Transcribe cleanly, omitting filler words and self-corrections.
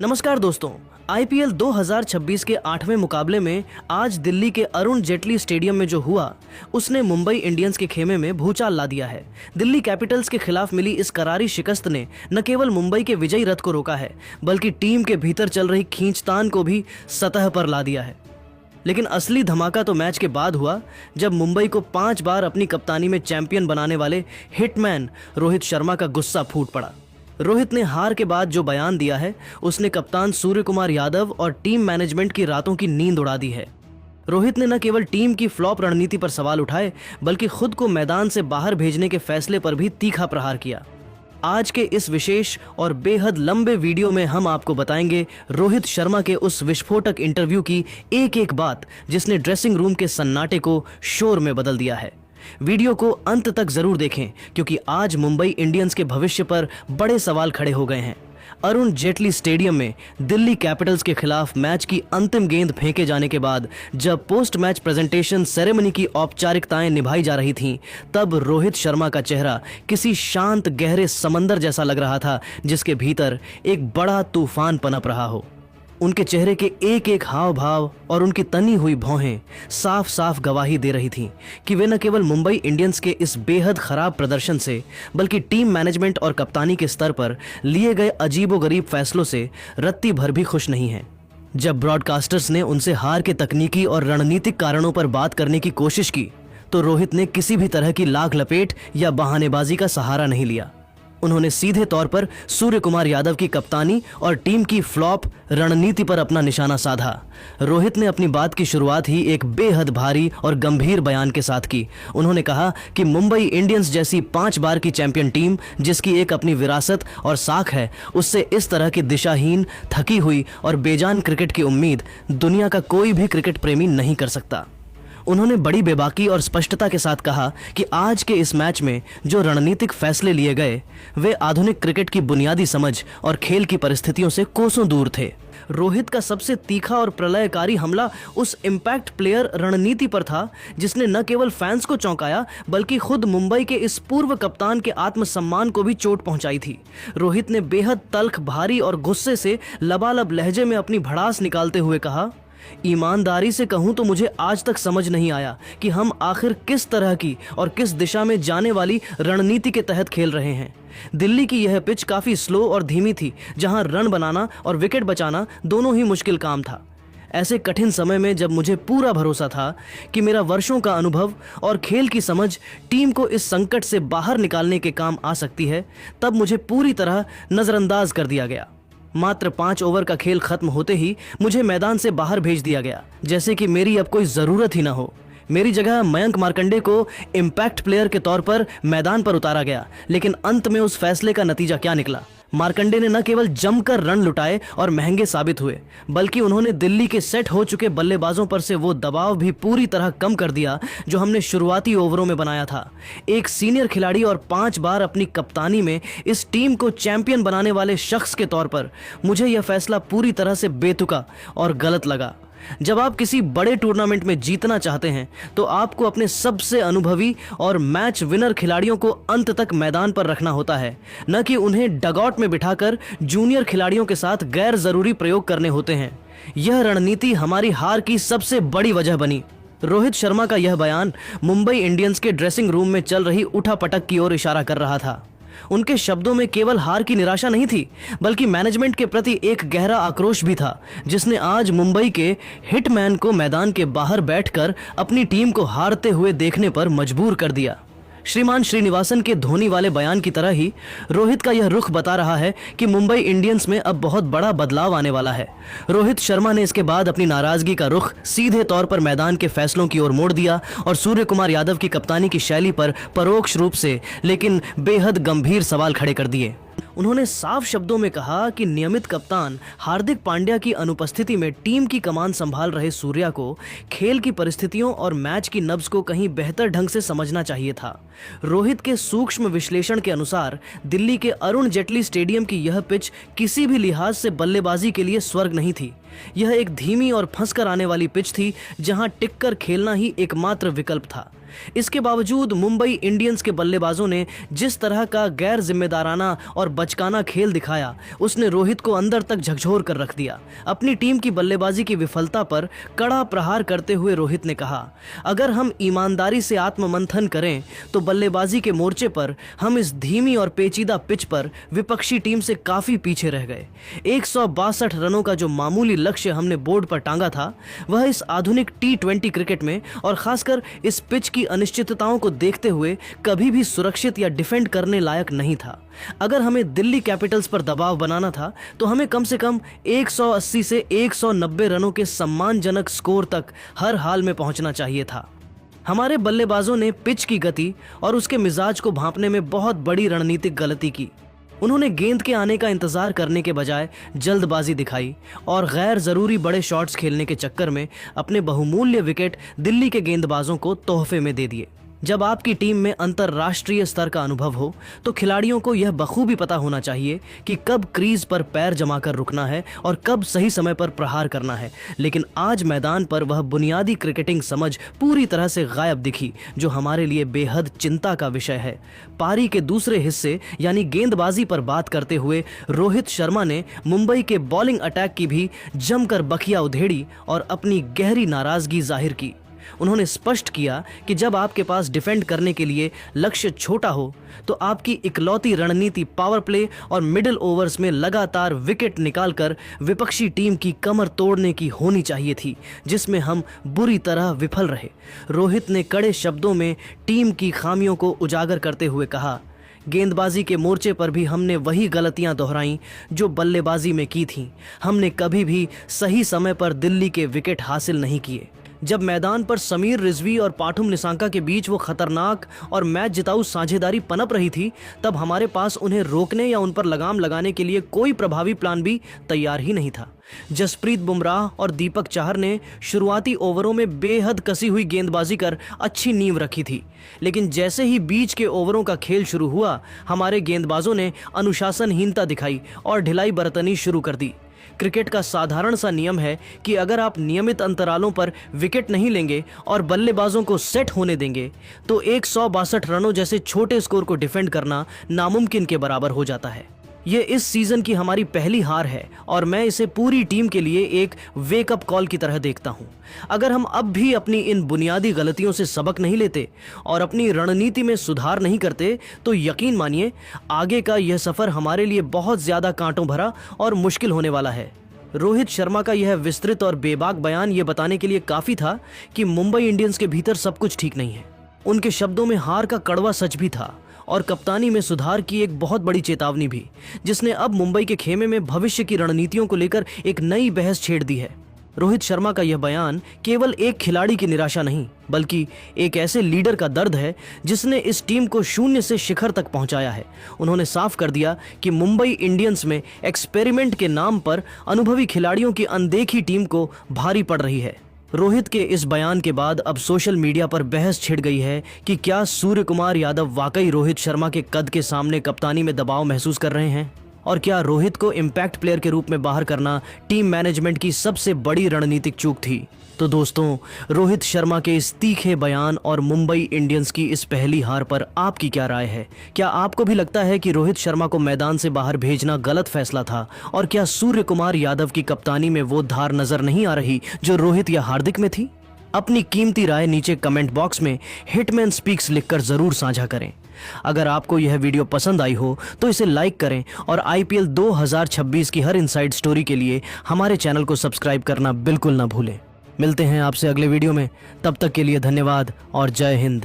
नमस्कार दोस्तों, आईपीएल 2026 के 8वें मुकाबले में आज दिल्ली के अरुण जेटली स्टेडियम में जो हुआ उसने मुंबई इंडियंस के खेमे में भूचाल ला दिया है। दिल्ली कैपिटल्स के खिलाफ मिली इस करारी शिकस्त ने न केवल मुंबई के विजयी रथ को रोका है बल्कि टीम के भीतर चल रही खींचतान को भी सतह पर ला दिया है। लेकिन असली धमाका तो मैच के बाद हुआ जब मुंबई को 5 बार अपनी कप्तानी में चैंपियन बनाने वाले हिटमैन रोहित शर्मा का गुस्सा फूट पड़ा। रोहित ने हार के बाद जो बयान दिया है उसने कप्तान सूर्य कुमार यादव और टीम मैनेजमेंट की रातों की नींद उड़ा दी है। रोहित ने न केवल टीम की फ्लॉप रणनीति पर सवाल उठाए बल्कि खुद को मैदान से बाहर भेजने के फैसले पर भी तीखा प्रहार किया। आज के इस विशेष और बेहद लंबे वीडियो में हम आपको बताएंगे रोहित शर्मा के उस विस्फोटक इंटरव्यू की एक एक बात जिसने ड्रेसिंग रूम के सन्नाटे को शोर में बदल दिया है। वीडियो को अंत तक जरूर देखें क्योंकि आज मुंबई इंडियंस के भविष्य पर बड़े सवाल खड़े हो गए हैं। अरुण जेटली स्टेडियम में दिल्ली कैपिटल्स के खिलाफ मैच की अंतिम गेंद फेंके जाने के बाद जब पोस्ट मैच प्रेजेंटेशन सेरेमनी की औपचारिकताएं निभाई जा रही थीं, तब रोहित शर्मा का चेहरा किसी शांत गहरे समंदर जैसा लग रहा था जिसके भीतर एक बड़ा तूफान पनप रहा हो। उनके चेहरे के एक एक हाव भाव और उनकी तनी हुई भौहें साफ साफ गवाही दे रही थीं कि वे न केवल मुंबई इंडियंस के इस बेहद खराब प्रदर्शन से बल्कि टीम मैनेजमेंट और कप्तानी के स्तर पर लिए गए अजीबोगरीब फैसलों से रत्ती भर भी खुश नहीं हैं। जब ब्रॉडकास्टर्स ने उनसे हार के तकनीकी और रणनीतिक कारणों पर बात करने की कोशिश की तो रोहित ने किसी भी तरह की लाग लपेट या बहानेबाजी का सहारा नहीं लिया। उन्होंने सीधे तौर पर सूर्य कुमार यादव की कप्तानी और टीम की फ्लॉप रणनीति पर अपना निशाना साधा। रोहित ने अपनी बात की शुरुआत ही एक बेहद भारी और गंभीर बयान के साथ की। उन्होंने कहा कि मुंबई इंडियंस जैसी 5 बार की चैंपियन टीम जिसकी एक अपनी विरासत और साख है, उससे इस तरह की दिशाहीन, थकी हुई और बेजान क्रिकेट की उम्मीद दुनिया का कोई भी क्रिकेट प्रेमी नहीं कर सकता। उन्होंने बड़ी बेबाकी और स्पष्टता के साथ कहा कि आज के इस मैच में जो रणनीतिक फैसले लिए गए वे आधुनिक क्रिकेट की बुनियादी समझ और खेल की परिस्थितियों से कोसों दूर थे। रोहित का सबसे तीखा और प्रलयकारी हमला उस इम्पैक्ट प्लेयर रणनीति पर था जिसने न केवल फैंस को चौंकाया बल्कि खुद मुंबई के इस पूर्व कप्तान के आत्मसम्मान को भी चोट पहुंचाई थी। रोहित ने बेहद तल्ख, भारी और गुस्से से लबालब लहजे में अपनी भड़ास निकालते हुए कहा, ईमानदारी से कहूं तो मुझे आज तक समझ नहीं आया कि हम आखिर किस तरह की और किस दिशा में जाने वाली रणनीति के तहत खेल रहे हैं। दिल्ली की यह पिच काफी स्लो और धीमी थी जहां रन बनाना और विकेट बचाना दोनों ही मुश्किल काम था। ऐसे कठिन समय में जब मुझे पूरा भरोसा था कि मेरा वर्षों का अनुभव और खेल की समझ टीम को इस संकट से बाहर निकालने के काम आ सकती है, तब मुझे पूरी तरह नजरअंदाज कर दिया गया। मात्र 5 ओवर का खेल खत्म होते ही मुझे मैदान से बाहर भेज दिया गया, जैसे कि मेरी अब कोई जरूरत ही ना हो। मेरी जगह मयंक मार्कंडे को इम्पैक्ट प्लेयर के तौर पर मैदान पर उतारा गया, लेकिन अंत में उस फैसले का नतीजा क्या निकला? मार्कंडे ने न केवल जमकर रन लुटाए और महंगे साबित हुए बल्कि उन्होंने दिल्ली के सेट हो चुके बल्लेबाजों पर से वो दबाव भी पूरी तरह कम कर दिया जो हमने शुरुआती ओवरों में बनाया था। एक सीनियर खिलाड़ी और 5 बार अपनी कप्तानी में इस टीम को चैंपियन बनाने वाले शख्स के तौर पर मुझे यह फैसला पूरी तरह से बेतुका और गलत लगा। जब आप किसी बड़े टूर्नामेंट में जीतना चाहते हैं तो आपको अपने सबसे अनुभवी और मैच विनर खिलाड़ियों को अंत तक मैदान पर रखना होता है, न कि उन्हें डगआउट में बिठाकर जूनियर खिलाड़ियों के साथ गैर जरूरी प्रयोग करने होते हैं। यह रणनीति हमारी हार की सबसे बड़ी वजह बनी। रोहित शर्मा का यह बयान मुंबई इंडियंस के ड्रेसिंग रूम में चल रही उठापटक की ओर इशारा कर रहा था। उनके शब्दों में केवल हार की निराशा नहीं थी बल्कि मैनेजमेंट के प्रति एक गहरा आक्रोश भी था जिसने आज मुंबई के हिटमैन को मैदान के बाहर बैठकर अपनी टीम को हारते हुए देखने पर मजबूर कर दिया। श्रीमान श्रीनिवासन के धोनी वाले बयान की तरह ही रोहित का यह रुख बता रहा है कि मुंबई इंडियंस में अब बहुत बड़ा बदलाव आने वाला है। रोहित शर्मा ने इसके बाद अपनी नाराजगी का रुख सीधे तौर पर मैदान के फैसलों की ओर मोड़ दिया और सूर्य कुमार यादव की कप्तानी की शैली पर परोक्ष रूप से लेकिन बेहद गंभीर सवाल खड़े कर दिए। उन्होंने साफ शब्दों में कहा कि नियमित कप्तान हार्दिक पांड्या की अनुपस्थिति में टीम की कमान संभाल रहे सूर्या को खेल की परिस्थितियों और मैच की नब्ज को कहीं बेहतर ढंग से समझना चाहिए था। रोहित के सूक्ष्म विश्लेषण के अनुसार दिल्ली के अरुण जेटली स्टेडियम की यह पिच किसी भी लिहाज से बल्लेबाजी के लिए स्वर्ग नहीं थी। यह एक धीमी और फंसकर आने वाली पिच थी जहां टिककर खेलना ही एकमात्र विकल्प था। इसके बावजूद मुंबई इंडियंस के बल्लेबाजों ने जिस तरह का गैर जिम्मेदाराना और बचकाना खेल दिखाया, उसने रोहित को अंदर तक झकझोर कर रख दिया। अपनी टीम की बल्लेबाजी की विफलता पर कड़ा प्रहार करते हुए रोहित ने कहा, अगर हम ईमानदारी से आत्ममंथन करें तो बल्लेबाजी के मोर्चे पर हम इस धीमी और पेचीदा पिच पर विपक्षी टीम से काफी पीछे रह गए। 162 रनों का जो मामूली लक्ष्य हमने बोर्ड पर टांगा था, वह इस आधुनिक T20 क्रिकेट में और खासकर इस पिच की अनिश्चितताओं को देखते हुए कभी भी सुरक्षित या डिफेंड करने लायक नहीं था। अगर हमें दिल्ली कैपिटल्स पर दबाव बनाना था तो हमें कम से कम 180 से 190 रनों के सम्मानजनक स्कोर तक हर हाल में पहुंचना चाहिए था। हमारे बल्लेबाजों ने पिच की गति और उसके मिजाज को भांपने में बहुत बड़ी रणनीतिक गलती की। उन्होंने गेंद के आने का इंतजार करने के बजाय जल्दबाजी दिखाई और गैर जरूरी बड़े शॉट्स खेलने के चक्कर में अपने बहुमूल्य विकेट दिल्ली के गेंदबाजों को तोहफे में दे दिए। जब आपकी टीम में अंतर्राष्ट्रीय स्तर का अनुभव हो तो खिलाड़ियों को यह बखूबी पता होना चाहिए कि कब क्रीज पर पैर जमाकर रुकना है और कब सही समय पर प्रहार करना है। लेकिन आज मैदान पर वह बुनियादी क्रिकेटिंग समझ पूरी तरह से गायब दिखी, जो हमारे लिए बेहद चिंता का विषय है। पारी के दूसरे हिस्से यानी गेंदबाजी पर बात करते हुए रोहित शर्मा ने मुंबई के बॉलिंग अटैक की भी जमकर बखिया उधेड़ी और अपनी गहरी नाराजगी जाहिर की। उन्होंने स्पष्ट किया कि जब आपके पास डिफेंड करने के लिए लक्ष्य छोटा हो तो आपकी इकलौती रणनीति पावर प्ले और मिडिल ओवर्स में लगातार विकेट निकालकर विपक्षी टीम की कमर तोड़ने की होनी चाहिए थी, जिसमें हम बुरी तरह विफल रहे। रोहित ने कड़े शब्दों में टीम की खामियों को उजागर करते हुए कहा, गेंदबाजी के मोर्चे पर भी हमने वही गलतियां दोहराई जो बल्लेबाजी में की थीं। हमने कभी भी सही समय पर दिल्ली के विकेट हासिल नहीं किए। जब मैदान पर समीर रिजवी और पाठुम निसांका के बीच वो खतरनाक और मैच जिताऊ साझेदारी पनप रही थी, तब हमारे पास उन्हें रोकने या उन पर लगाम लगाने के लिए कोई प्रभावी प्लान भी तैयार ही नहीं था। जसप्रीत बुमराह और दीपक चाहर ने शुरुआती ओवरों में बेहद कसी हुई गेंदबाजी कर अच्छी नींव रखी थी, लेकिन जैसे ही बीच के ओवरों का खेल शुरू हुआ, हमारे गेंदबाजों ने अनुशासनहीनता दिखाई और ढिलाई बरतनी शुरू कर दी। क्रिकेट का साधारण सा नियम है कि अगर आप नियमित अंतरालों पर विकेट नहीं लेंगे और बल्लेबाजों को सेट होने देंगे तो 162 रनों जैसे छोटे स्कोर को डिफेंड करना नामुमकिन के बराबर हो जाता है। ये इस सीजन की हमारी पहली हार है और मैं इसे पूरी टीम के लिए एक वेकअप कॉल की तरह देखता हूं। अगर हम अब भी अपनी इन बुनियादी गलतियों से सबक नहीं लेते और अपनी रणनीति में सुधार नहीं करते तो यकीन मानिए आगे का यह सफर हमारे लिए बहुत ज्यादा कांटों भरा और मुश्किल होने वाला है। रोहित शर्मा का यह विस्तृत और बेबाक बयान ये बताने के लिए काफी था कि मुंबई इंडियंस के भीतर सब कुछ ठीक नहीं है। उनके शब्दों में हार का कड़वा सच भी था और कप्तानी में सुधार की एक बहुत बड़ी चेतावनी भी, जिसने अब मुंबई के खेमे में भविष्य की रणनीतियों को लेकर एक नई बहस छेड़ दी है। रोहित शर्मा का यह बयान केवल एक खिलाड़ी की निराशा नहीं, बल्कि एक ऐसे लीडर का दर्द है जिसने इस टीम को शून्य से शिखर तक पहुंचाया है। उन्होंने साफ कर दिया कि मुंबई इंडियंस में एक्सपेरिमेंट के नाम पर अनुभवी खिलाड़ियों की अनदेखी टीम को भारी पड़ रही है। रोहित के इस बयान के बाद अब सोशल मीडिया पर बहस छिड़ गई है कि क्या सूर्य कुमार यादव वाकई रोहित शर्मा के कद के सामने कप्तानी में दबाव महसूस कर रहे हैं, और क्या रोहित को इम्पैक्ट प्लेयर के रूप में बाहर करना टीम मैनेजमेंट की सबसे बड़ी रणनीतिक चूक थी। तो दोस्तों, रोहित शर्मा के इस तीखे बयान और मुंबई इंडियंस की इस पहली हार पर आपकी क्या राय है? क्या आपको भी लगता है कि रोहित शर्मा को मैदान से बाहर भेजना गलत फैसला था? और क्या सूर्य कुमार यादव की कप्तानी में वो धार नजर नहीं आ रही जो रोहित या हार्दिक में थी? अपनी कीमती राय नीचे कमेंट बॉक्स में हिटमैन स्पीक्स लिखकर जरूर साझा करें। अगर आपको यह वीडियो पसंद आई हो तो इसे लाइक करें और IPL 2026 की हर इनसाइड स्टोरी के लिए हमारे चैनल को सब्सक्राइब करना बिल्कुल ना भूलें। मिलते हैं आपसे अगले वीडियो में, तब तक के लिए धन्यवाद और जय हिंद।